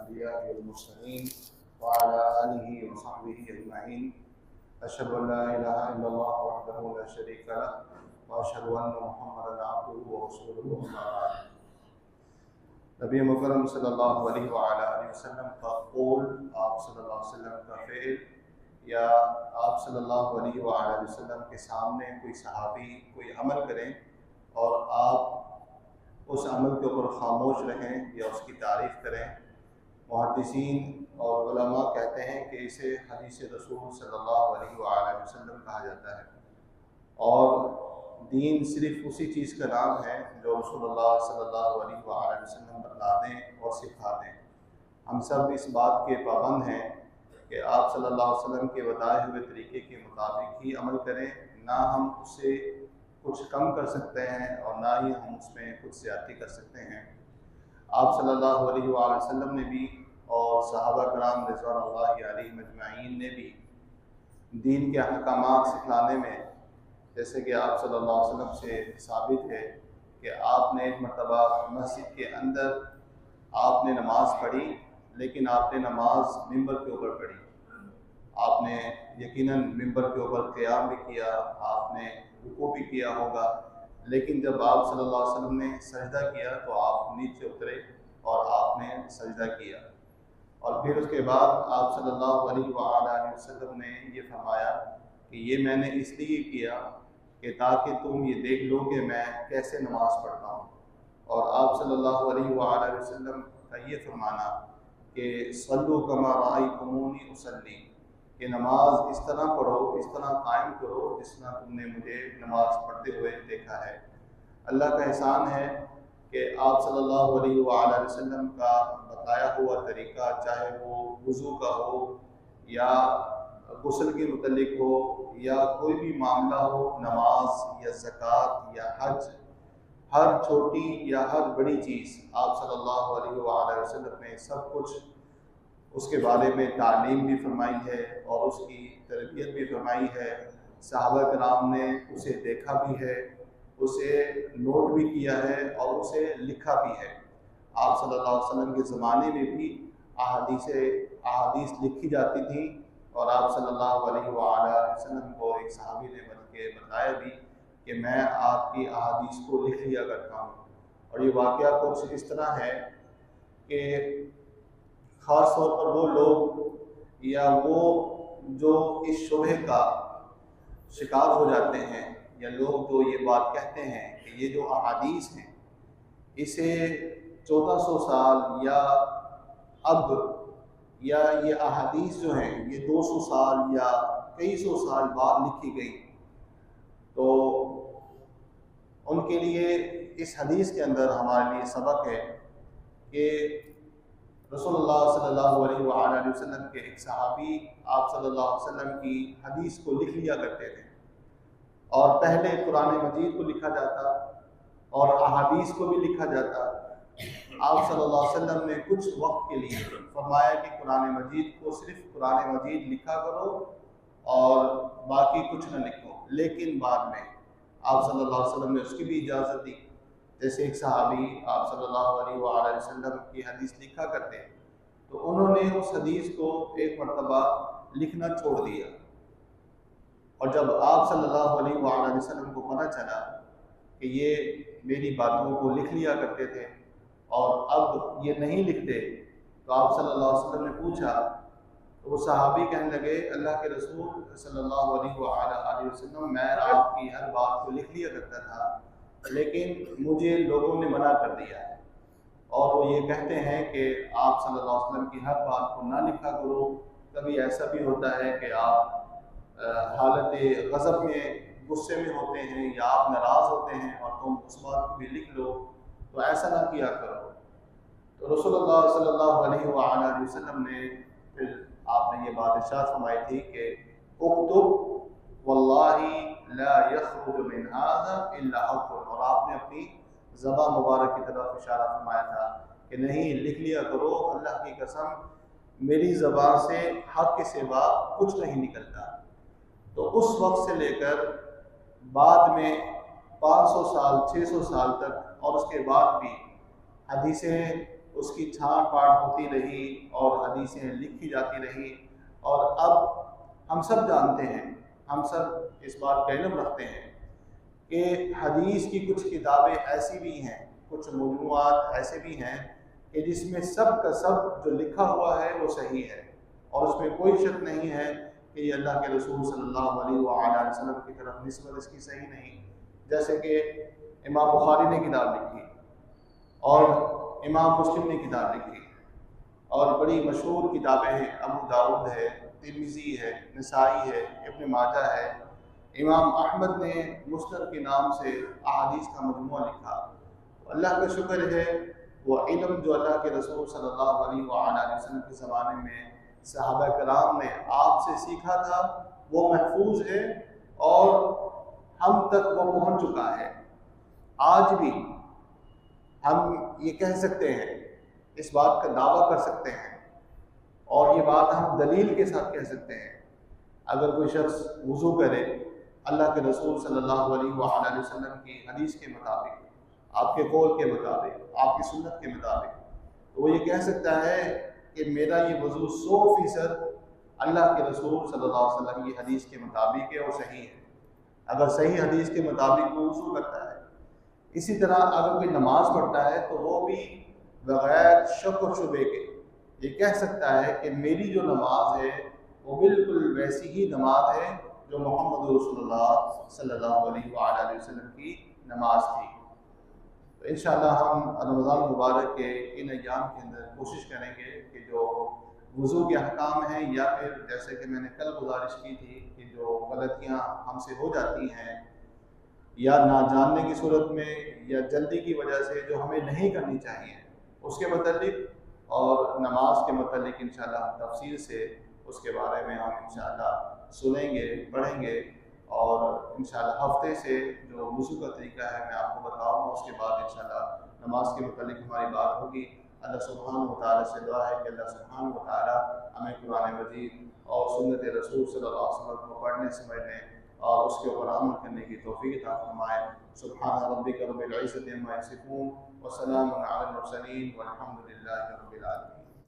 الأنبياء والمرسلين وعلى آله وصحبه أجمعين أشهد أن لا إله إلا الله وحده لا شريك له وأشهد أن محمدا عبده ورسوله أما بعد۔ نبی مکرم صلی اللہ علیہ وآلہ وسلم کا قول، آپ صلی اللہ علیہ وسلم کا فعل، یا آپ صلی اللہ علیہ وآلہ وسلم کے سامنے کوئی صحابی کوئی عمل کریں اور آپ اس عمل کے اوپر خاموش رہیں یا اس کی تعریف کریں، محدثین اور علماء کہتے ہیں کہ اسے حدیث رسول صلی اللہ علیہ وآلہ وسلم کہا جاتا ہے، اور دین صرف اسی چیز کا نام ہے جو رسول اللہ صلی اللہ علیہ وآلہ وسلم بتلا دیں اور سکھا دیں۔ ہم سب اس بات کے پابند ہیں کہ آپ صلی اللہ علیہ وسلم کے بتائے ہوئے طریقے کے مطابق ہی عمل کریں، نہ ہم اس سے کچھ کم کر سکتے ہیں اور نہ ہی ہم اس میں کچھ زیادتی کر سکتے ہیں۔ آپ صلی اللہ علیہ وآلہ وسلم نے بھی اور صحابہ کرام رضوان اللہ علیہم اجمعین نے بھی دین کے احکامات سکھلانے میں، جیسے کہ آپ صلی اللہ علیہ وسلم سے ثابت ہے کہ آپ نے ایک مرتبہ مسجد کے اندر آپ نے نماز پڑھی، لیکن آپ نے نماز ممبر کے اوپر پڑھی۔ آپ نے یقیناً ممبر کے اوپر قیام بھی کیا، آپ نے رکوع بھی کیا ہوگا، لیکن جب آپ صلی اللہ علیہ وسلم نے سجدہ کیا تو آپ نیچے اترے اور آپ نے سجدہ کیا، اور پھر اس کے بعد آپ صلی اللہ علیہ وآلہ وسلم نے یہ فرمایا کہ یہ میں نے اس لیے کیا کہ تاکہ تم یہ دیکھ لو کہ میں کیسے نماز پڑھتا ہوں۔ اور آپ صلی اللہ علیہ وآلہ وسلم کا یہ فرمانا کہ صلو کما رأیتمونی اصلی، کہ نماز اس طرح پڑھو، اس طرح قائم کرو جس طرح تم نے مجھے نماز پڑھتے ہوئے دیکھا ہے۔ اللہ کا احسان ہے کہ آپ صلی اللہ علیہ وآلہ وسلم کا بتایا ہوا طریقہ، چاہے وہ وضو کا ہو یا غسل کے متعلق ہو یا کوئی بھی معاملہ ہو، نماز یا زکوٰۃ یا حج، ہر چھوٹی یا ہر بڑی چیز آپ صلی اللہ علیہ وآلہ وسلم نے سب کچھ اس کے بارے میں تعلیم بھی فرمائی ہے اور اس کی تربیت بھی فرمائی ہے۔ صحابہ کرام نے اسے دیکھا بھی ہے، اسے نوٹ بھی کیا ہے اور اسے لکھا بھی ہے۔ آپ صلی اللہ علیہ وسلم کے زمانے میں بھی احادیث لکھی جاتی تھیں، اور آپ صلی اللہ علیہ وآلہ وسلم کو ایک صحابی نے بتایا بھی کہ میں آپ کی احادیث کو لکھ لیا کرتا ہوں۔ اور یہ واقعہ کچھ اس طرح ہے کہ خاص طور پر وہ لوگ یا وہ جو اس شبہ کا شکار ہو جاتے ہیں، یا لوگ جو یہ بات کہتے ہیں کہ یہ جو احادیث ہیں اسے 1400 سال یا اب یا یہ احادیث جو ہیں یہ 200 سال یا کئی سو سال بعد لکھی گئی، تو ان کے لیے اس حدیث کے اندر ہمارے لیے سبق ہے کہ رسول اللہ صلی اللہ علیہ وآلہ وسلم کے ایک صحابی آپ صلی اللہ علیہ وسلم کی حدیث کو لکھ لیا کرتے تھے، اور پہلے قرآن مجید کو لکھا جاتا اور احادیث کو بھی لکھا جاتا۔ آپ صلی اللہ علیہ وسلم نے کچھ وقت کے لیے فرمایا کہ قرآن مجید کو صرف قرآن مجید لکھا کرو اور باقی کچھ نہ لکھو، لیکن بعد میں آپ صلی اللہ علیہ وسلم نے اس کی بھی اجازت دی۔ جیسے ایک صحابی آپ صلی اللہ علیہ وآلہ وسلم کی حدیث لکھا کرتے ہیں، تو انہوں نے اس حدیث کو ایک مرتبہ لکھنا چھوڑ دیا، اور جب آپ صلی اللہ علیہ وآلہ وسلم کو پتہ چلا کہ یہ میری باتوں کو لکھ لیا کرتے تھے اور اب یہ نہیں لکھتے، تو آپ صلی اللہ علیہ وسلم نے پوچھا، تو وہ صحابی کہنے لگے اللہ کے رسول صلی اللہ علیہ وآلہ وسلم میں آپ کی ہر بات کو لکھ لیا کرتا تھا، لیکن مجھے لوگوں نے منع کر دیا ہے، اور وہ یہ کہتے ہیں کہ آپ صلی اللہ علیہ وسلم کی ہر بات کو نہ لکھا کرو۔ کبھی ایسا بھی ہوتا ہے کہ آپ حالت غضب میں غصے میں ہوتے ہیں یا آپ ناراض ہوتے ہیں اور تم اس بات کو بھی لکھ لو، تو ایسا نہ کیا کرو۔ تو رسول اللہ صلی اللہ علیہ وآلہ وسلم نے پھر آپ نے یہ بات ارشاد فرمائی تھی کہ اکتب واللہ لا یخرج من ھذا الا حق، اور آپ نے اپنی زبان مبارک کی طرف اشارہ فرمایا تھا کہ نہیں، لکھ لیا کرو، اللہ کی قسم میری زبان سے حق کے سوا کچھ نہیں نکلتا۔ تو اس وقت سے لے کر بعد میں 500 سال 600 سال تک اور اس کے بعد بھی حدیثیں اس کی چھانٹ پاٹ ہوتی رہی اور حدیثیں لکھی جاتی رہی، اور اب ہم سب جانتے ہیں، ہم سب اس بات کا علم رکھتے ہیں کہ حدیث کی کچھ کتابیں ایسی بھی ہیں، کچھ موضوعات ایسے بھی ہیں کہ جس میں سب کا سب جو لکھا ہوا ہے وہ صحیح ہے، اور اس میں کوئی شک نہیں ہے کہ یہ اللہ کے رسول صلی اللہ علیہ وآلہ وسلم کی طرف نسبت اس کی صحیح نہیں۔ جیسے کہ امام بخاری نے کتاب لکھی، اور امام مسلم نے کتاب لکھی، اور بڑی مشہور کتابیں ہیں، ابو داؤد ہے، ترمذی ہے، نسائی ہے، ابن ماجہ ہے۔ امام احمد نے مسند کے نام سے احادیث کا مجموعہ لکھا۔ اللہ کا شکر ہے وہ علم جو اللہ کے رسول صلی اللہ علیہ وآلہ وسلم کے زمانے میں صحابہ کرام نے آپ سے سیکھا تھا وہ محفوظ ہے، اور ہم تک وہ پہنچ چکا ہے۔ آج بھی ہم یہ کہہ سکتے ہیں، اس بات کا دعویٰ کر سکتے ہیں، اور یہ بات ہم دلیل کے ساتھ کہہ سکتے ہیں، اگر کوئی شخص وضو کرے اللہ کے رسول صلی اللہ علیہ وآلہ وسلم کی حدیث کے مطابق، آپ کے قول کے مطابق، آپ کی سنت کے مطابق، تو وہ یہ کہہ سکتا ہے کہ میرا یہ وضو 100% اللہ کے رسول صلی اللہ علیہ وسلم کی حدیث کے مطابق ہے اور صحیح ہے، اگر صحیح حدیث کے مطابق وہ وضو کرتا ہے۔ اسی طرح اگر کوئی نماز پڑھتا ہے تو وہ بھی بغیر شک و شبے کے یہ کہہ سکتا ہے کہ میری جو نماز ہے وہ بالکل ویسی ہی نماز ہے جو محمد رسول اللہ صلی اللہ علیہ وآلہ وسلم کی نماز تھی۔ تو انشاءاللہ ہم رمضان مبارک کے ان ایام کے اندر کوشش کریں گے کہ جو وضو کے احکام ہیں، یا پھر جیسے کہ میں نے کل گزارش کی تھی کہ جو غلطیاں ہم سے ہو جاتی ہیں یا نہ جاننے کی صورت میں یا جلدی کی وجہ سے جو ہمیں نہیں کرنی چاہیے، اس کے متعلق اور نماز کے متعلق انشاءاللہ تفصیل سے اس کے بارے میں ہم انشاءاللہ سنیں گے، پڑھیں گے، اور انشاءاللہ ہفتے سے جو وضو کا طریقہ ہے میں آپ کو بتاؤں گا، اس کے بعد انشاءاللہ نماز کے متعلق ہماری بات ہوگی۔ اللہ سبحانہ وتعالی سے دعا ہے کہ اللہ سبحانہ وتعالی ہمیں قرآن مجید اور سنت رسول صلی اللہ علیہ وسلم کو پڑھنے سمجھنے اور اس کے اوپر عمل کرنے کی توفیق عطا فرمائے۔ سبحان ربک رب العزۃ عما یصفون وسلام علی المرسلین والحمد للہ رب العالمین۔